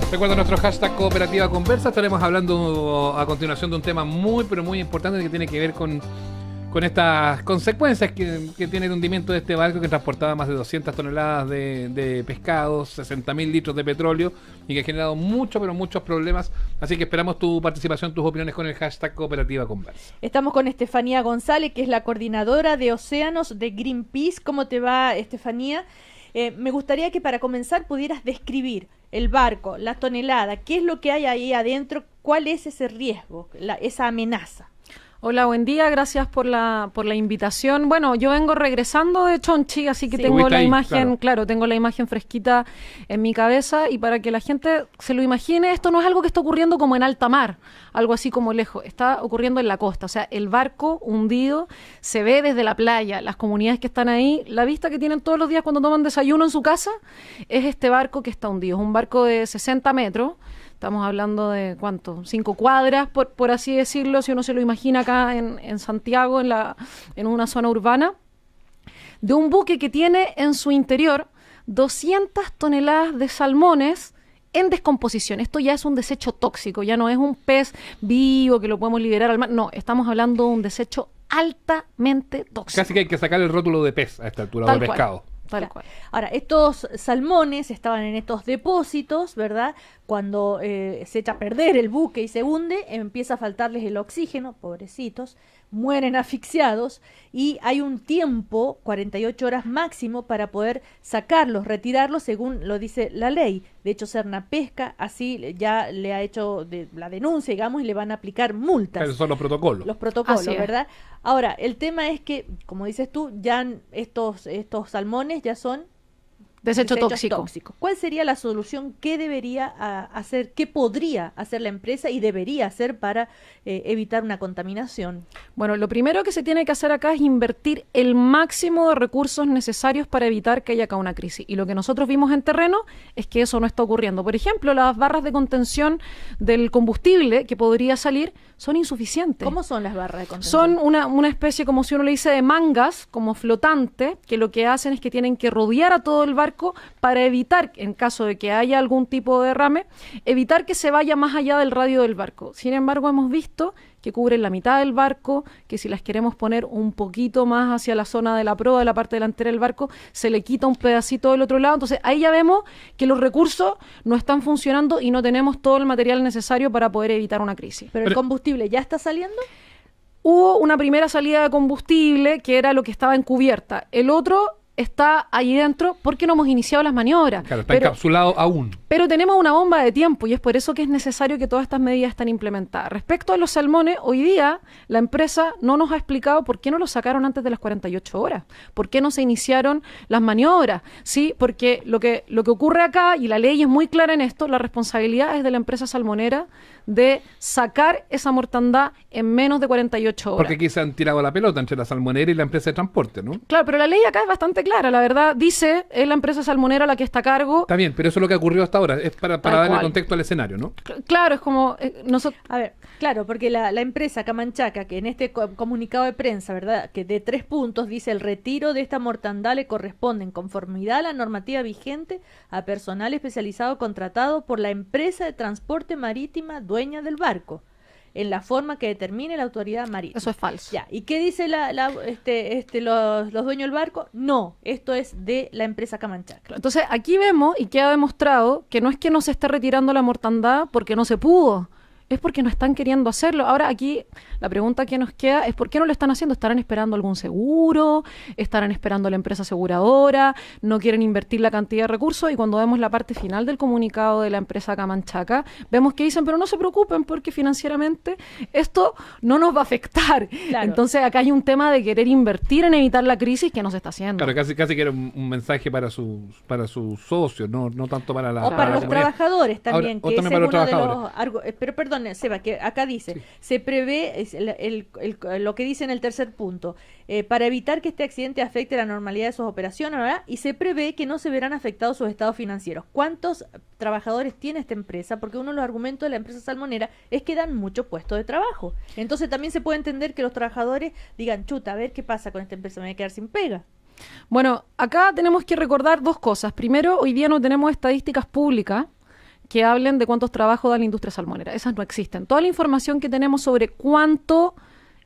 Recuerda nuestro hashtag Cooperativa Conversa. Estaremos hablando a continuación de un tema muy, pero muy importante que tiene que ver con estas consecuencias que tiene el hundimiento de este barco que transportaba más de 200 toneladas de pescados, 60.000 litros de petróleo y que ha generado muchos, pero muchos problemas. Así que esperamos tu participación, tus opiniones con el hashtag Cooperativa Conversa. Estamos con Estefanía González, que es la coordinadora de océanos de Greenpeace. ¿Cómo te va, Estefanía? Me gustaría que para comenzar pudieras describir el barco, la tonelada, qué es lo que hay ahí adentro, cuál es ese riesgo, esa amenaza. Hola, buen día, gracias por la invitación. Bueno, yo vengo regresando de Chonchi, así que tengo la imagen, claro, tengo la imagen fresquita en mi cabeza, y para que la gente se lo imagine, esto no es algo que está ocurriendo como en alta mar, algo así como lejos, está ocurriendo en la costa, o sea, el barco hundido se ve desde la playa, las comunidades que están ahí, la vista que tienen todos los días cuando toman desayuno en su casa, es este barco que está hundido, es un barco de 60 metros, estamos hablando de, ¿cuánto? 5 cuadras, por así decirlo, si uno se lo imagina acá en Santiago, en una zona urbana, de un buque que tiene en su interior 200 toneladas de salmones en descomposición. Esto ya es un desecho tóxico, ya no es un pez vivo que lo podemos liberar al mar. No, estamos hablando de un desecho altamente tóxico. Casi que hay que sacar el rótulo de pez a esta altura, de pescado. Tal cual. Ahora, estos salmones estaban en estos depósitos, ¿verdad? Cuando se echa a perder el buque y se hunde, empieza a faltarles el oxígeno, pobrecitos, mueren asfixiados, y hay un tiempo, 48 horas máximo, para poder sacarlos, retirarlos, según lo dice la ley. De hecho, Serna Pesca así ya le ha hecho la denuncia, digamos, y le van a aplicar multas. Esos son los protocolos. Los protocolos, ¿verdad? Ahora, el tema es que, como dices tú, ya estos salmones ya son desechos tóxicos. ¿Cuál sería la solución? ¿Qué debería hacer? ¿Qué podría hacer la empresa y debería hacer para evitar una contaminación? Bueno, lo primero que se tiene que hacer acá es invertir el máximo de recursos necesarios para evitar que haya acá una crisis. Y lo que nosotros vimos en terreno es que eso no está ocurriendo. Por ejemplo, las barras de contención del combustible que podría salir son insuficientes. ¿Cómo son las barras de contención? Son una especie, como si uno le dice, de mangas, como flotante, que lo que hacen es que tienen que rodear a todo el barco para evitar, en caso de que haya algún tipo de derrame, evitar que se vaya más allá del radio del barco. Sin embargo, hemos visto que cubren la mitad del barco, que si las queremos poner un poquito más hacia la zona de la proa, de la parte delantera del barco, se le quita un pedacito del otro lado. Entonces, ahí ya vemos que los recursos no están funcionando y no tenemos todo el material necesario para poder evitar una crisis. ¿Pero el combustible ya está saliendo? Hubo una primera salida de combustible, que era lo que estaba en cubierta. El otro está ahí dentro porque no hemos iniciado las maniobras. Claro, está encapsulado aún. Pero tenemos una bomba de tiempo y es por eso que es necesario que todas estas medidas estén implementadas. Respecto a los salmones, hoy día la empresa no nos ha explicado por qué no los sacaron antes de las 48 horas, por qué no se iniciaron las maniobras, ¿sí? Porque lo que ocurre acá, y la ley es muy clara en esto, la responsabilidad es de la empresa salmonera de sacar esa mortandad en menos de 48 horas. Porque aquí se han tirado la pelota entre la salmonera y la empresa de transporte, ¿no? Claro, pero la ley acá es bastante clara, la verdad, dice, es la empresa salmonera la que está a cargo. Está bien, pero eso es lo que ocurrió hasta ahora, es para darle contexto al escenario, ¿no? Claro, es como nosotros. A ver, claro, porque la empresa Camanchaca, que en este comunicado de prensa, ¿verdad?, que de 3 puntos dice: el retiro de esta mortandad le corresponde en conformidad a la normativa vigente a personal especializado contratado por la empresa de transporte marítima dueña del barco, en la forma que determine la autoridad marítima. Eso es falso. Ya. ¿Y qué dice los dueños del barco? No, esto es de la empresa Camanchaca. Entonces, aquí vemos y queda demostrado que no es que no se esté retirando la mortandad porque no se pudo, es porque no están queriendo hacerlo. Ahora aquí la pregunta que nos queda es ¿por qué no lo están haciendo? ¿Estarán esperando algún seguro? ¿Estarán esperando a la empresa aseguradora? ¿No quieren invertir la cantidad de recursos? Y cuando vemos la parte final del comunicado de la empresa Camanchaca, vemos que dicen, pero no se preocupen porque financieramente esto no nos va a afectar. Claro. Entonces acá hay un tema de querer invertir en evitar la crisis que no se está haciendo. Claro, casi que era un mensaje para sus socios, no tanto para la... O para los trabajadores también. Ahora, que también para los trabajadores. Pero perdón, Seba, que acá dice, sí, se prevé, lo que dice en el tercer punto, para evitar que este accidente afecte la normalidad de sus operaciones, ¿verdad? Y se prevé que no se verán afectados sus estados financieros. ¿Cuántos trabajadores tiene esta empresa? Porque uno de los argumentos de la empresa salmonera es que dan muchos puestos de trabajo. Entonces también se puede entender que los trabajadores digan, chuta, a ver qué pasa con esta empresa, me voy a quedar sin pega. Bueno, acá tenemos que recordar dos cosas. Primero, hoy día no tenemos estadísticas públicas que hablen de cuántos trabajos da la industria salmonera. Esas no existen. Toda la información que tenemos sobre cuánto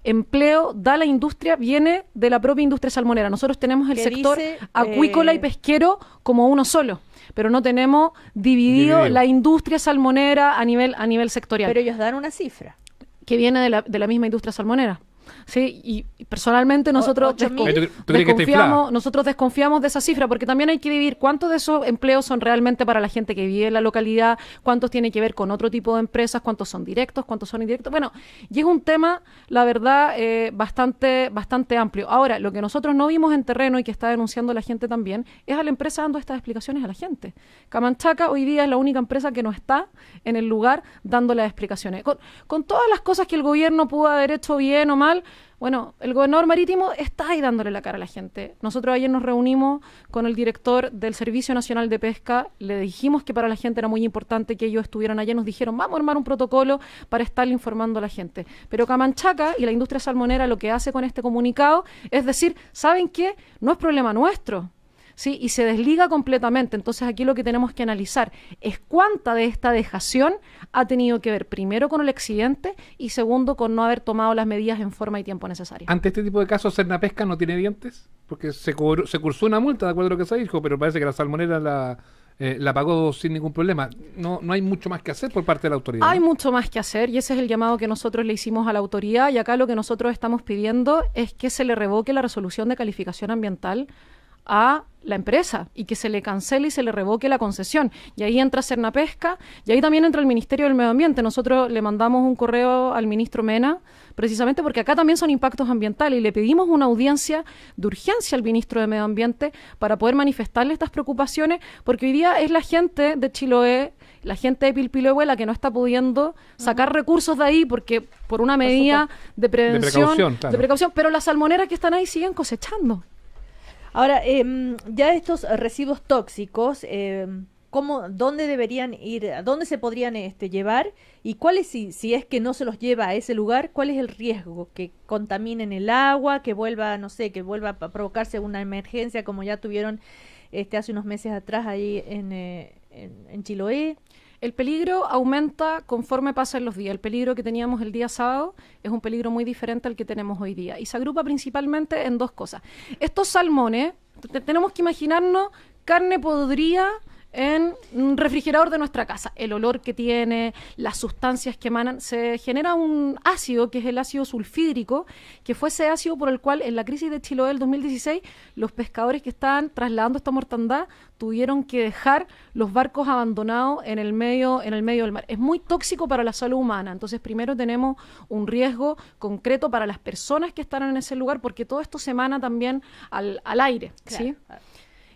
empleo da la industria viene de la propia industria salmonera. Nosotros tenemos el sector acuícola y pesquero como uno solo, pero no tenemos dividido la industria salmonera a nivel sectorial. Pero ellos dan una cifra. Que viene de la misma industria salmonera. Sí, y personalmente nosotros desconfiamos de esa cifra, porque también hay que dividir cuántos de esos empleos son realmente para la gente que vive en la localidad, cuántos tienen que ver con otro tipo de empresas, cuántos son directos, cuántos son indirectos. Bueno, y es un tema, la verdad, bastante amplio. Ahora, lo que nosotros no vimos en terreno y que está denunciando la gente también, es a la empresa dando estas explicaciones a la gente. Camanchaca hoy día es la única empresa que no está en el lugar dando las explicaciones. Con todas las cosas que el gobierno pudo haber hecho bien o mal, bueno, el gobernador marítimo está ahí dándole la cara a la gente. Nosotros ayer nos reunimos con el director del Servicio Nacional de Pesca, le dijimos que para la gente era muy importante que ellos estuvieran allá, nos dijeron, vamos a armar un protocolo para estarle informando a la gente. Pero Camanchaca y la industria salmonera lo que hace con este comunicado es decir, ¿saben qué? No es problema nuestro. ¿Sí? Y se desliga completamente. Entonces aquí lo que tenemos que analizar es cuánta de esta dejación ha tenido que ver primero con el accidente y segundo con no haber tomado las medidas en forma y tiempo necesaria. Ante este tipo de casos, Cernapesca no tiene dientes, porque se cursó una multa, de acuerdo a lo que se dijo, pero parece que la salmonera la pagó sin ningún problema. No hay mucho más que hacer por parte de la autoridad. Hay mucho más que hacer y ese es el llamado que nosotros le hicimos a la autoridad, y acá lo que nosotros estamos pidiendo es que se le revoque la resolución de calificación ambiental a la empresa y que se le cancele y se le revoque la concesión. Y ahí entra Cernapesca y ahí también entra el Ministerio del Medio Ambiente. Nosotros le mandamos un correo al ministro Mena, precisamente porque acá también son impactos ambientales, y le pedimos una audiencia de urgencia al ministro de Medio Ambiente para poder manifestarle estas preocupaciones, porque hoy día es la gente de Chiloé, la gente de Pilpilehue la que no está pudiendo sacar recursos de ahí porque por una medida de prevención, de precaución, pero las salmoneras que están ahí siguen cosechando. Ahora, ya estos residuos tóxicos, ¿dónde deberían ir, a dónde se podrían llevar? ¿Y cuál es, si es que no se los lleva a ese lugar, cuál es el riesgo? ¿Que contaminen el agua, que vuelva, no sé, que vuelva a provocarse una emergencia como ya tuvieron hace unos meses atrás ahí en Chiloé? El peligro aumenta conforme pasan los días. El peligro que teníamos el día sábado es un peligro muy diferente al que tenemos hoy día. Y se agrupa principalmente en dos cosas. Estos salmones, tenemos que imaginarnos carne podrida en un refrigerador de nuestra casa. El olor que tiene, las sustancias que emanan, se genera un ácido que es el ácido sulfídrico, que fue ese ácido por el cual en la crisis de Chiloé del 2016 los pescadores que estaban trasladando esta mortandad tuvieron que dejar los barcos abandonados en el medio del mar. Es muy tóxico para la salud humana. Entonces primero tenemos un riesgo concreto para las personas que están en ese lugar, porque todo esto se emana también al aire, claro. ¿Sí?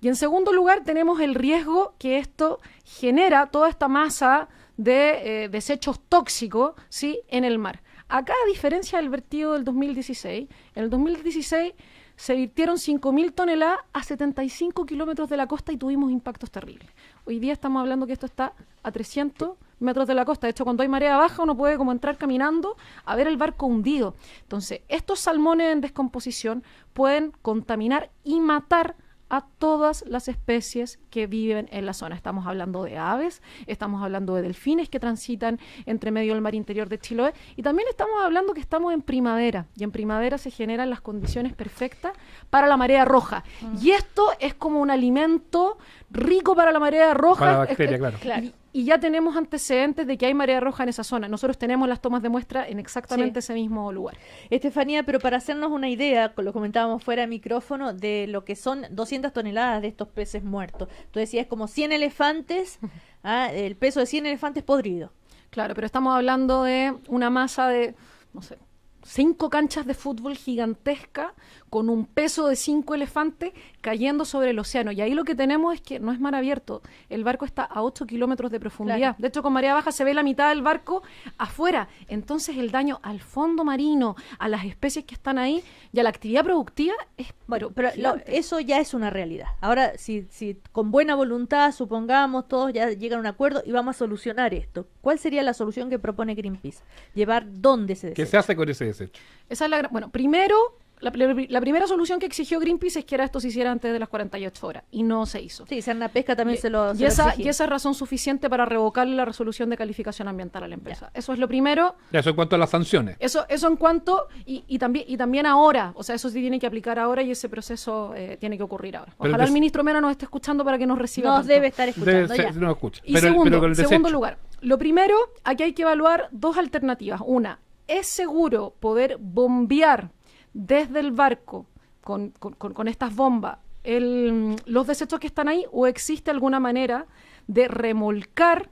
Y en segundo lugar tenemos el riesgo que esto genera toda esta masa de desechos tóxicos, ¿sí?, en el mar. Acá, a diferencia del vertido del 2016, en el 2016 se virtieron 5.000 toneladas a 75 kilómetros de la costa y tuvimos impactos terribles. Hoy día estamos hablando que esto está a 300 metros de la costa. De hecho, cuando hay marea baja uno puede como entrar caminando a ver el barco hundido. Entonces, estos salmones en descomposición pueden contaminar y matar a todas las especies que viven en la zona. Estamos hablando de aves, estamos hablando de delfines que transitan entre medio del mar interior de Chiloé, y también estamos hablando que estamos en primavera, y en primavera se generan las condiciones perfectas para la marea roja. Y esto es como un alimento rico para la marea roja. Para la bacteria, claro. Y ya tenemos antecedentes de que hay marea roja en esa zona. Nosotros tenemos las tomas de muestra en exactamente ese mismo lugar. Estefanía, pero para hacernos una idea, lo comentábamos fuera de micrófono, de lo que son 200 toneladas de estos peces muertos. Tú decías como 100 elefantes, el peso de 100 elefantes podridos. Claro, pero estamos hablando de una masa de, no sé, 5 canchas de fútbol gigantesca con un peso de 5 elefantes cayendo sobre el océano. Y ahí lo que tenemos es que no es mar abierto. El barco está a 8 kilómetros de profundidad. Claro. De hecho, con marea baja se ve la mitad del barco afuera. Entonces, el daño al fondo marino, a las especies que están ahí y a la actividad productiva es... Bueno, pero eso ya es una realidad. Ahora, si con buena voluntad, supongamos, todos ya llegan a un acuerdo y vamos a solucionar esto, ¿cuál sería la solución que propone Greenpeace? ¿Llevar dónde se desecha? ¿Qué se hace con ese desecho? Esa es bueno, primero, la primera solución que exigió Greenpeace es que esto se hiciera antes de las 48 horas y no se hizo. Sí, Pesca también se lo esa es razón suficiente para revocarle la resolución de calificación ambiental a la empresa. Eso es lo primero. Eso en cuanto a las sanciones. Eso en cuanto, y también ahora, o sea, eso se tiene que aplicar ahora y ese proceso tiene que ocurrir ahora. Ojalá el ministro Mena nos esté escuchando para que nos reciba. Nos debe estar escuchando. No escucha. Y segundo lugar, lo primero, aquí hay que evaluar dos alternativas. Una, ¿es seguro poder bombear desde el barco con estas bombas los desechos que están ahí, o existe alguna manera de remolcar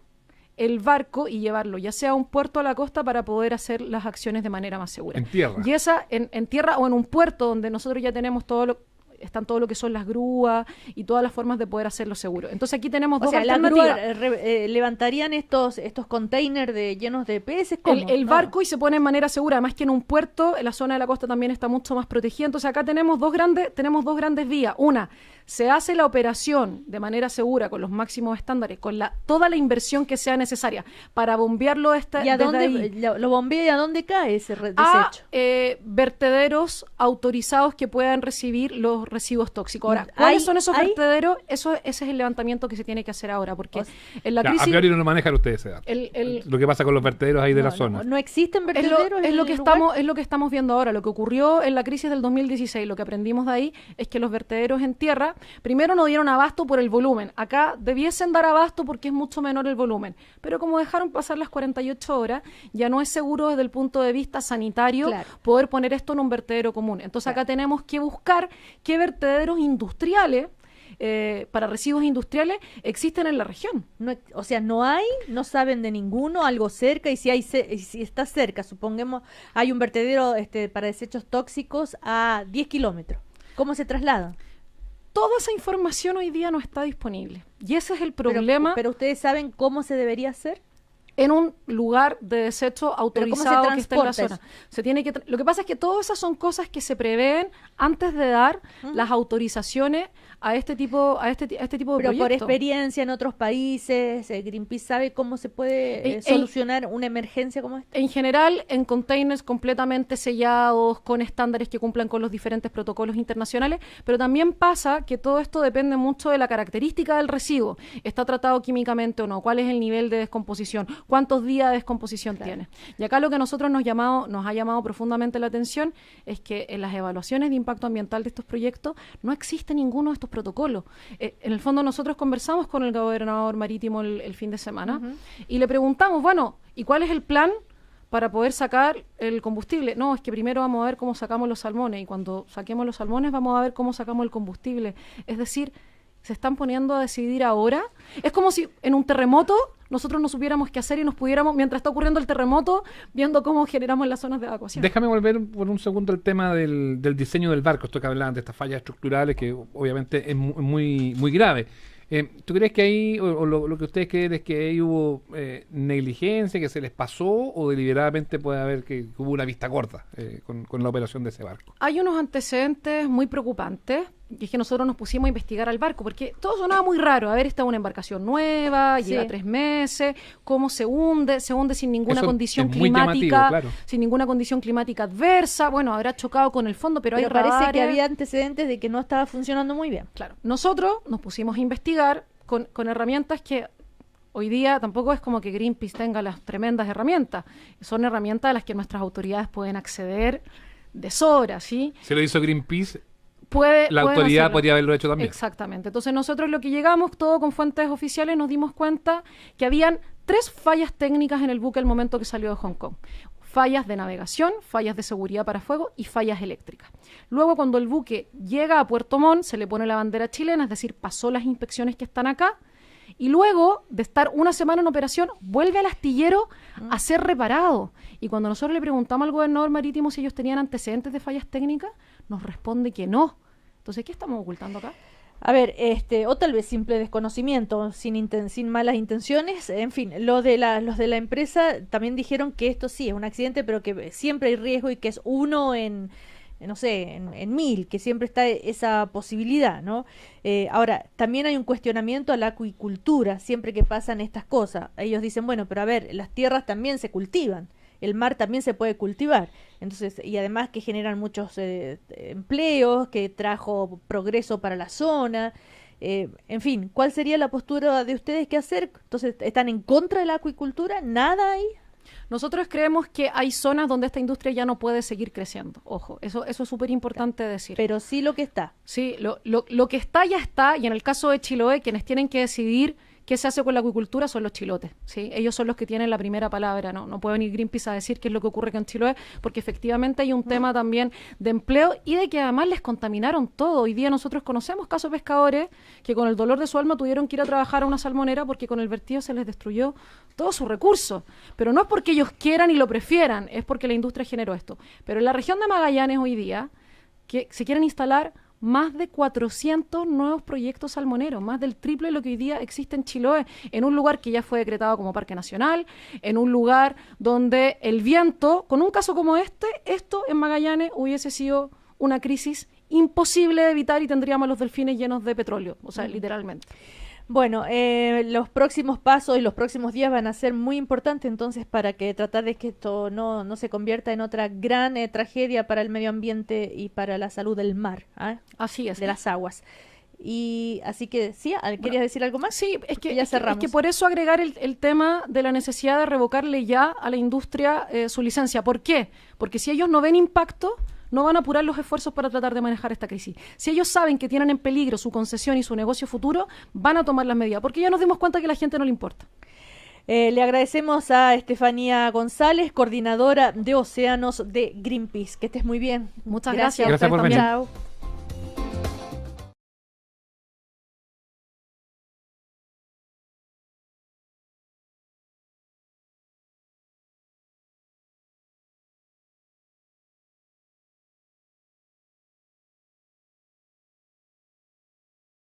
el barco y llevarlo ya sea a un puerto a la costa para poder hacer las acciones de manera más segura? En tierra. Y esa en tierra o en un puerto donde nosotros ya tenemos están todo lo que son las grúas y todas las formas de poder hacerlo seguro. Entonces aquí tenemos dos alternativas. Las grúas levantarían estos containers llenos de peces. El barco y se pone en manera segura. Además que en un puerto, en la zona de la costa también está mucho más protegida. Entonces acá tenemos dos grandes vías. Una, se hace la operación de manera segura con los máximos estándares, con toda la inversión que sea necesaria para bombearlo ¿Y a dónde lo bombea y a dónde cae ese desecho? Vertederos autorizados que puedan recibir los residuos tóxicos. Ahora, ¿cuáles son esos vertederos? Ese es el levantamiento que se tiene que hacer ahora, porque en la crisis... A priori no lo manejan ustedes ese dato. Lo que pasa con los vertederos ahí de la zona. No existen vertederos es lo que estamos viendo ahora. Lo que ocurrió en la crisis del 2016, lo que aprendimos de ahí es que los vertederos en tierra, primero no dieron abasto por el volumen. Acá debiesen dar abasto porque es mucho menor el volumen. Pero como dejaron pasar las 48 horas, ya no es seguro desde el punto de vista sanitario poder poner esto en un vertedero común. Entonces acá tenemos que buscar qué vertederos industriales para residuos industriales existen en la región. No saben de ninguno, algo cerca, y si está cerca, supongamos, hay un vertedero para desechos tóxicos a 10 kilómetros. ¿Cómo se traslada? Toda esa información hoy día no está disponible. Y ese es el problema. Pero ustedes saben cómo se debería hacer. En un lugar de desecho autorizado que está en la zona. Lo que pasa es que todas esas son cosas que se prevén antes de dar las autorizaciones a este tipo de proyectos. Pero por experiencia en otros países, Greenpeace sabe cómo se puede solucionar una emergencia como esta. En general, en containers completamente sellados, con estándares que cumplan con los diferentes protocolos internacionales, pero también pasa que todo esto depende mucho de la característica del residuo. ¿Está tratado químicamente o no? ¿Cuál es el nivel de descomposición? ¿Cuántos días de descomposición tiene? Y acá lo que a nosotros nos ha llamado profundamente la atención es que en las evaluaciones de impacto ambiental de estos proyectos no existe ninguno de estos protocolos. En el fondo nosotros conversamos con el gobernador marítimo el fin de semana y le preguntamos, bueno, ¿y cuál es el plan para poder sacar el combustible? No, es que primero vamos a ver cómo sacamos los salmones, y cuando saquemos los salmones vamos a ver cómo sacamos el combustible. Es decir, se están poniendo a decidir ahora. Es como si en un terremoto nosotros no supiéramos qué hacer y nos pudiéramos, mientras está ocurriendo el terremoto, viendo cómo generamos las zonas de evacuación. Déjame volver por un segundo al tema del diseño del barco, esto que hablaban de estas fallas estructurales, que obviamente es muy, muy grave. ¿Tú crees que ahí, o lo que ustedes creen es que ahí hubo negligencia, que se les pasó, o deliberadamente puede haber que hubo una vista corta con la operación de ese barco? Hay unos antecedentes muy preocupantes, y es que nosotros nos pusimos a investigar al barco, porque todo sonaba muy raro. A ver, esta es una embarcación nueva, lleva 3 meses, cómo se hunde sin ninguna condición climática, sin ninguna condición climática adversa. Bueno, habrá chocado con el fondo, pero hay radares. Parece que había antecedentes de que no estaba funcionando muy bien. Claro. Nosotros nos pusimos a investigar con herramientas que hoy día tampoco es como que Greenpeace tenga las tremendas herramientas. Son herramientas a las que nuestras autoridades pueden acceder de sobra, ¿sí? Se lo hizo Greenpeace. La autoridad hacerlo. Podría haberlo hecho también. Exactamente. Entonces nosotros lo que llegamos, todo con fuentes oficiales, nos dimos cuenta que habían 3 fallas técnicas en el buque al momento que salió de Hong Kong. Fallas de navegación, fallas de seguridad para fuego y fallas eléctricas. Luego, cuando el buque llega a Puerto Montt, se le pone la bandera chilena, es decir, pasó las inspecciones que están acá, y luego de estar una semana en operación, vuelve al astillero a ser reparado. Y cuando nosotros le preguntamos al gobernador marítimo si ellos tenían antecedentes de fallas técnicas, nos responde que no. Entonces, ¿qué estamos ocultando acá? A ver, o tal vez simple desconocimiento, sin malas intenciones. En fin, los de la empresa también dijeron que esto sí es un accidente, pero que siempre hay riesgo y que es uno en 1000, que siempre está esa posibilidad, ¿no? Ahora, también hay un cuestionamiento a la acuicultura siempre que pasan estas cosas. Ellos dicen, bueno, pero a ver, las tierras también se cultivan el mar también se puede cultivar. Entonces, y además que generan muchos empleos, que trajo progreso para la zona. En fin, ¿cuál sería la postura de ustedes? ¿Qué hacer? Entonces, ¿están en contra de la acuicultura? ¿Nada ahí? Nosotros creemos que hay zonas donde esta industria ya no puede seguir creciendo. Ojo, eso es súper importante decir. Pero sí lo que está. Sí, lo que está ya está, y en el caso de Chiloé, quienes tienen que decidir qué se hace con la acuicultura son los chilotes, ¿sí? Ellos son los que tienen la primera palabra, no puede venir Greenpeace a decir qué es lo que ocurre con Chiloé, porque efectivamente hay un tema también de empleo y de que además les contaminaron todo. Hoy día nosotros conocemos casos de pescadores que con el dolor de su alma tuvieron que ir a trabajar a una salmonera porque con el vertido se les destruyó todo su recurso. Pero no es porque ellos quieran y lo prefieran, es porque la industria generó esto. Pero en la región de Magallanes hoy día, que se quieren instalar más de 400 nuevos proyectos salmoneros, más del triple de lo que hoy día existe en Chiloé, en un lugar que ya fue decretado como parque nacional, en un lugar donde el viento, con un caso como esto en Magallanes hubiese sido una crisis imposible de evitar y tendríamos a los delfines llenos de petróleo, o sea, literalmente. Bueno, los próximos pasos y los próximos días van a ser muy importantes entonces para que tratar de que esto no se convierta en otra gran tragedia para el medio ambiente y para la salud del mar, así es, de las aguas. Y así que, ¿sí? ¿Querías decir algo más? Sí, es que ya cerramos. Es que por eso agregar el tema de la necesidad de revocarle ya a la industria su licencia. ¿Por qué? Porque si ellos no ven impacto, no van a apurar los esfuerzos para tratar de manejar esta crisis. Si ellos saben que tienen en peligro su concesión y su negocio futuro, van a tomar las medidas, porque ya nos dimos cuenta que a la gente no le importa. Le agradecemos a Estefanía González, coordinadora de Océanos de Greenpeace. Que estés muy bien. Muchas gracias. Gracias por venir. Chao.